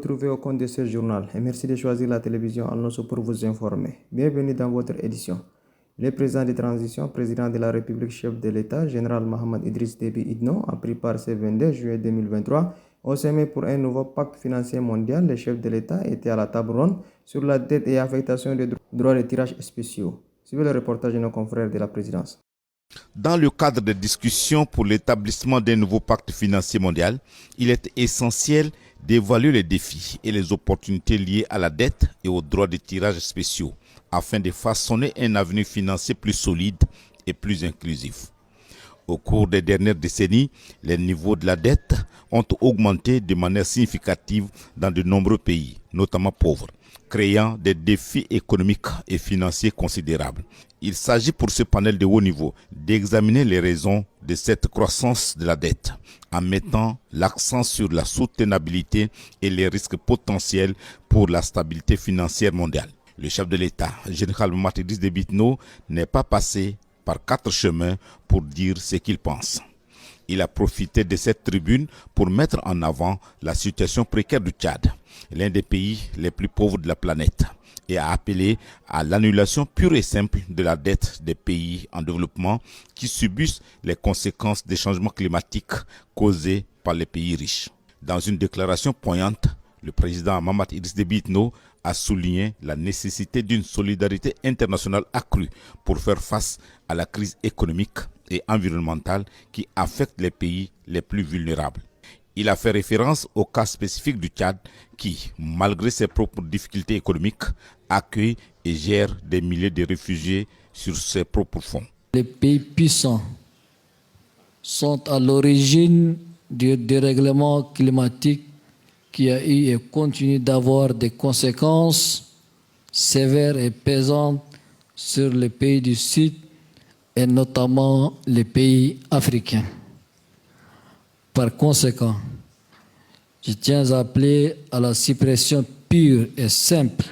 retrouver au compte de ce journal et merci de choisir la télévision Al-Nosso pour vous informer. Bienvenue dans votre édition. Le président de transition, président de la République, chef de l'État, général Mohamed Idriss Déby Itno, a pris part ce 22 juillet 2023 au sommet pour un nouveau pacte financier mondial. Les chefs de l'État étaient à la table ronde sur la dette et affectation des droits de tirage spéciaux. Suivez le reportage de nos confrères de la présidence. Dans le cadre des discussions pour l'établissement d'un nouveau pacte financier mondial, il est essentiel d'évaluer les défis et les opportunités liées à la dette et aux droits de tirage spéciaux afin de façonner un avenir financier plus solide et plus inclusif. Au cours des dernières décennies, les niveaux de la dette ont augmenté de manière significative dans de nombreux pays, notamment pauvres, créant des défis économiques et financiers considérables. Il s'agit pour ce panel de haut niveau d'examiner les raisons de cette croissance de la dette en mettant l'accent sur la soutenabilité et les risques potentiels pour la stabilité financière mondiale. Le chef de l'État, général Mohamed Idriss Déby Itno, n'est pas passé par 4 chemins pour dire ce qu'il pense. Il a profité de cette tribune pour mettre en avant la situation précaire du Tchad, l'un des pays les plus pauvres de la planète, et a appelé à l'annulation pure et simple de la dette des pays en développement qui subissent les conséquences des changements climatiques causés par les pays riches. Dans une déclaration poignante, le président Mohamed Idriss Déby Itno a souligné la nécessité d'une solidarité internationale accrue pour faire face à la crise économique et environnementale qui affecte les pays les plus vulnérables. Il a fait référence au cas spécifique du Tchad qui, malgré ses propres difficultés économiques, accueille et gère des milliers de réfugiés sur ses propres fonds. Les pays puissants sont à l'origine du dérèglement climatique qui a eu et continue d'avoir des conséquences sévères et pesantes sur les pays du Sud et notamment les pays africains. Par conséquent, je tiens à appeler à la suppression pure et simple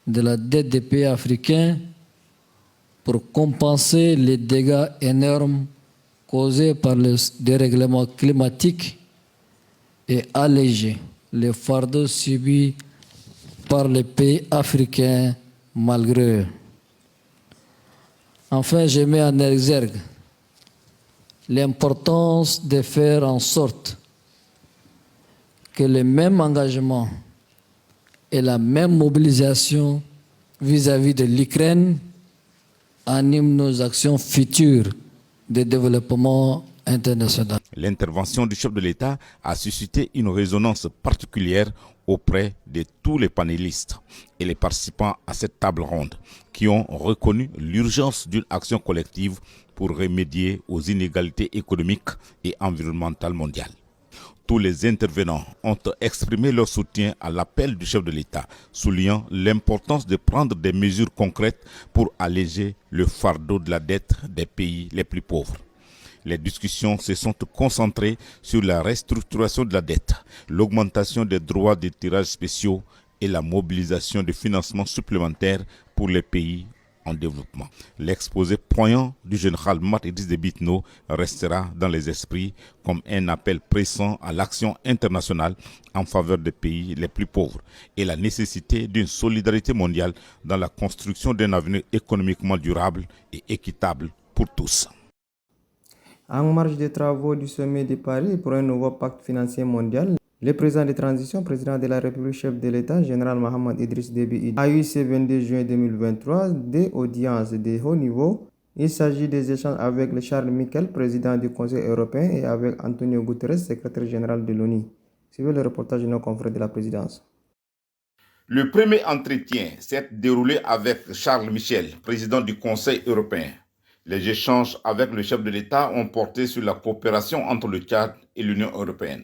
de la dette des pays africains pour compenser les dégâts énormes causés par le dérèglement climatique et alléger les fardeaux subis par les pays africains malgré eux. Enfin, je mets en exergue l'importance de faire en sorte que le même engagement et la même mobilisation vis-à-vis de l'Ukraine animent nos actions futures de développement international. L'intervention du chef de l'État a suscité une résonance particulière auprès de tous les panélistes et les participants à cette table ronde qui ont reconnu l'urgence d'une action collective pour remédier aux inégalités économiques et environnementales mondiales. Tous les intervenants ont exprimé leur soutien à l'appel du chef de l'État, soulignant l'importance de prendre des mesures concrètes pour alléger le fardeau de la dette des pays les plus pauvres. Les discussions se sont concentrées sur la restructuration de la dette, l'augmentation des droits de tirage spéciaux et la mobilisation de financements supplémentaires pour les pays en développement. L'exposé poignant du général Mohamed Idriss Déby Itno restera dans les esprits comme un appel pressant à l'action internationale en faveur des pays les plus pauvres et la nécessité d'une solidarité mondiale dans la construction d'un avenir économiquement durable et équitable pour tous. En marge des travaux du sommet de Paris pour un nouveau pacte financier mondial, le président de transition, président de la République, chef de l'État, général Mohamed Idriss Déby Itno, a eu ce 22 juin 2023 des audiences de haut niveau. Il s'agit des échanges avec Charles Michel, président du Conseil européen, et avec Antonio Guterres, secrétaire général de l'ONU. Suivez le reportage de nos confrères de la présidence. Le premier entretien s'est déroulé avec Charles Michel, président du Conseil européen. Les échanges avec le chef de l'État ont porté sur la coopération entre le Tchad et l'Union européenne.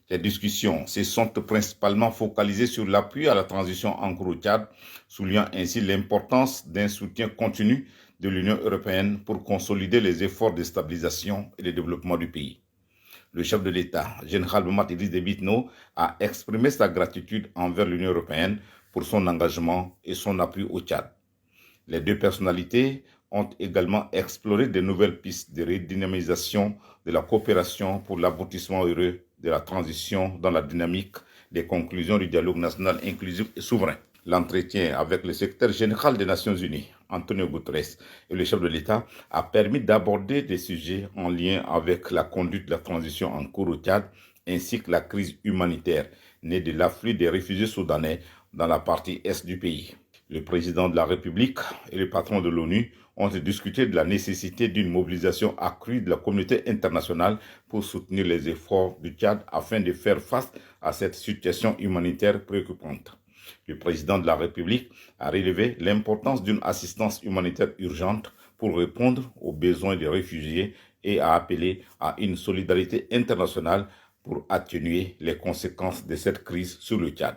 Les discussions se sont principalement focalisées sur l'appui à la transition en cours au Tchad, soulignant ainsi l'importance d'un soutien continu de l'Union européenne pour consolider les efforts de stabilisation et de développement du pays. Le chef de l'État, général Mohamed Idriss Déby Itno, a exprimé sa gratitude envers l'Union européenne pour son engagement et son appui au Tchad. Les deux personnalités ont également exploré de nouvelles pistes de redynamisation de la coopération pour l'aboutissement heureux de la transition dans la dynamique des conclusions du dialogue national inclusif et souverain. L'entretien avec le secrétaire général des Nations Unies, Antonio Guterres, et le chef de l'État a permis d'aborder des sujets en lien avec la conduite de la transition en cours au Tchad, ainsi que la crise humanitaire née de l'afflux des réfugiés soudanais dans la partie est du pays. Le président de la République et le patron de l'ONU ont discuté de la nécessité d'une mobilisation accrue de la communauté internationale pour soutenir les efforts du Tchad afin de faire face à cette situation humanitaire préoccupante. Le président de la République a relevé l'importance d'une assistance humanitaire urgente pour répondre aux besoins des réfugiés et a appelé à une solidarité internationale pour atténuer les conséquences de cette crise sur le Tchad.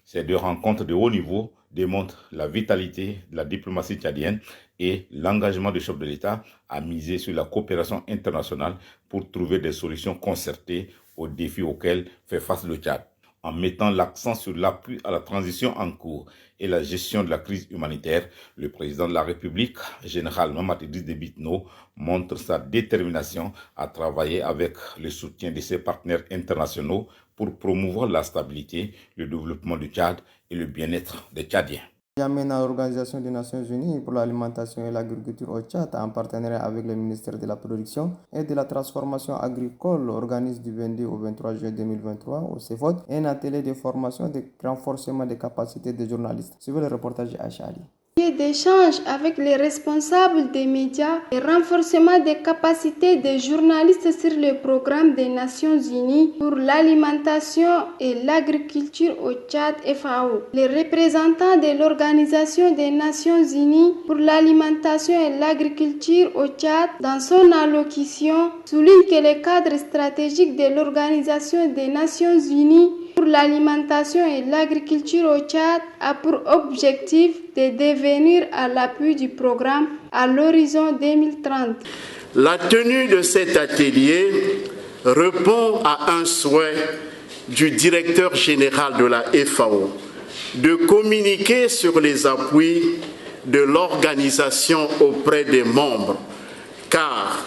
Ces deux rencontres de haut niveau démontrent la vitalité de la diplomatie tchadienne et l'engagement du chef de l'État à miser sur la coopération internationale pour trouver des solutions concertées aux défis auxquels fait face le Tchad. En mettant l'accent sur l'appui à la transition en cours et la gestion de la crise humanitaire, le président de la République, général Mahamat Idriss Déby Itno, montre sa détermination à travailler avec le soutien de ses partenaires internationaux pour promouvoir la stabilité, le développement du Tchad et le bien-être des Tchadiens. Yamena, l'Organisation des Nations Unies pour l'alimentation et l'agriculture au Tchad, en partenariat avec le ministère de la Production et de la Transformation agricole, organise du 22 au 23 juin 2023 au CEFOD un atelier de formation de renforcement des capacités des journalistes. Suivez le reportage de Aïcha Ali. D'échanges avec les responsables des médias et renforcement des capacités des journalistes sur le programme des Nations Unies pour l'alimentation et l'agriculture au Tchad FAO. Les représentants de l'Organisation des Nations Unies pour l'alimentation et l'agriculture au Tchad, dans son allocution, soulignent que le cadre stratégique de l'Organisation des Nations Unies pour l'alimentation et l'agriculture au Tchad a pour objectif de devenir à l'appui du programme à l'horizon 2030. La tenue de cet atelier répond à un souhait du directeur général de la FAO de communiquer sur les appuis de l'organisation auprès des membres, car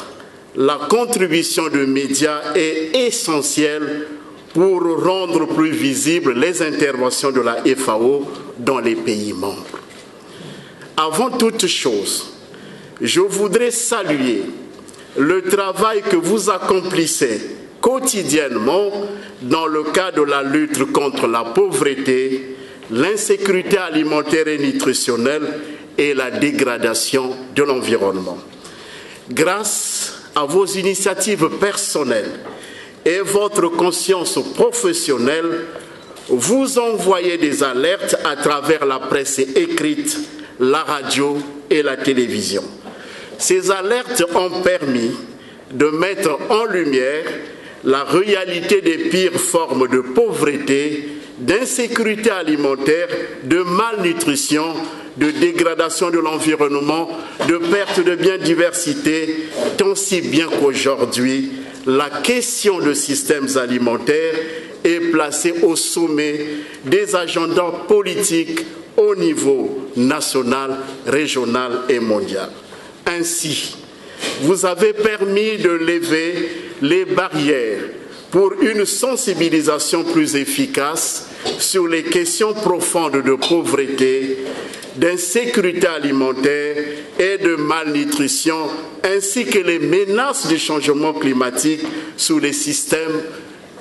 la contribution des médias est essentielle pour rendre plus visibles les interventions de la FAO dans les pays membres. Avant toute chose, je voudrais saluer le travail que vous accomplissez quotidiennement dans le cadre de la lutte contre la pauvreté, l'insécurité alimentaire et nutritionnelle et la dégradation de l'environnement. Grâce à vos initiatives personnelles et votre conscience professionnelle, vous envoyez des alertes à travers la presse écrite, la radio et la télévision. Ces alertes ont permis de mettre en lumière la réalité des pires formes de pauvreté, d'insécurité alimentaire, de malnutrition, de dégradation de l'environnement, de perte de biodiversité, tant si bien qu'aujourd'hui, la question des systèmes alimentaires est placée au sommet des agendas politiques au niveau national, régional et mondial. Ainsi, vous avez permis de lever les barrières pour une sensibilisation plus efficace sur les questions profondes de pauvreté, d'insécurité alimentaire et de malnutrition, ainsi que les menaces du changement climatique sur les systèmes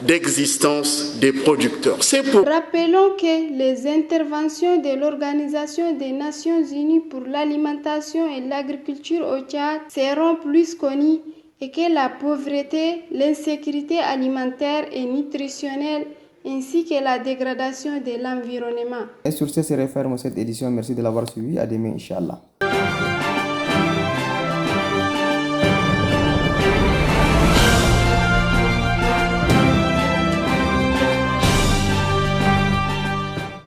d'existence des producteurs. Rappelons que les interventions de l'Organisation des Nations Unies pour l'alimentation et l'agriculture au Tchad seront plus connues et que la pauvreté, l'insécurité alimentaire et nutritionnelle ainsi que la dégradation de l'environnement. Et sur ce se referme cette édition. Merci de l'avoir suivi. À demain, Inch'Allah.